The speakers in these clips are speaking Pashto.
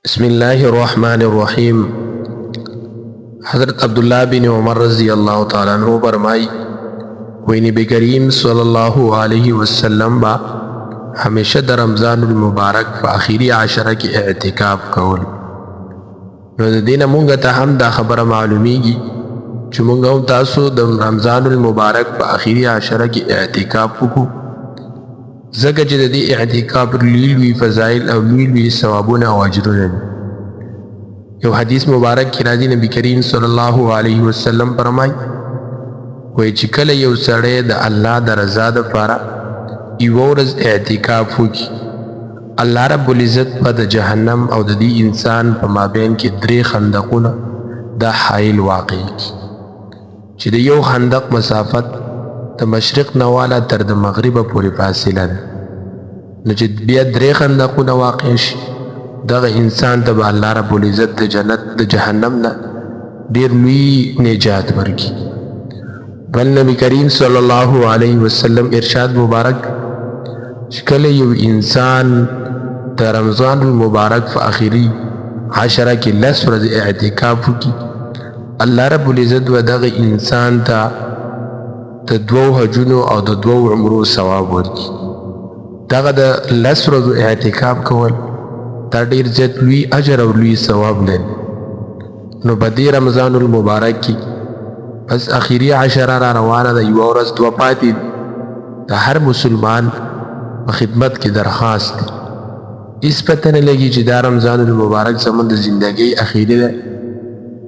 بسم الله الرحمن الرحیم. حضرت عبداللہ بن عمر رضی اللہ تعالیٰ عنہ فرمائی کوئی نبی کریم صلی اللہ علیہ وسلم با ہمیشہ در رمضان المبارک په آخری عشره کې اعتکاف کول. نو د دینه مونږ ته هم دا خبره معلومیږي چې مونږ هم تاسو د رمضان المبارک په آخری عشره کې اعتکاف وکړو، ځکه چې د دې اعتکاف لوی فضایل او لوی ثوابونه او اجرونه دي. یو حدیث مبارک کې راځي نبی کریم صلی الله علیه وسلم فرمایي وایي چې کله یو سړی د الله د رضا دپاره یوه ورځ اعتکاف وکړي، الله رب العزت به د جهنم او د دې انسان په مابین کې 3 خندقونه دا حایل واقع کړي چې د یو خندق مسافت د مشرق نه والا تر د مغربه پورې فاصله ده. نو چې بیا 3 خندقونه واقع شي، دغه انسان ته به الله رب العزت د جنت د جهنم نه ډېر لوی نجات ورکړي. بل نبی کریم صلی الله علیه وسلم ارشاد مبارک چې کله یو انسان د رمضان المبارک په آخري عشره کې 10 ورځې اعتکاف وکړي، الله رب العزت به دغه انسان ته د 2 حجونو او د 2 عمرو ثواب ورکړي. دغه د 10 ورځو اعتکاف کول دا ډېر زیات لوی اجر او لوی ثواب لري. نو په دې رمضان المبارک کې بس آخري عشره را روانه ده، یوه ورځ 2 پاتې دي. د هر مسلمان په خدمت کې درخواست دی، هېڅ پته نه لګي چې دا رمضان المبارک زموږ د زندګۍ اخري ده،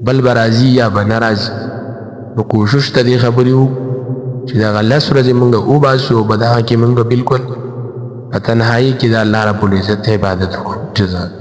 بل به راځي یا به نه راځي. نو کوشش ته دې خبرې وکړو چې دغه 10 ورځې مونږ وباسو او په دغه کې مونږ بالکل په تنهایي کې د الله رب العزت عبادت وکړو. جزاک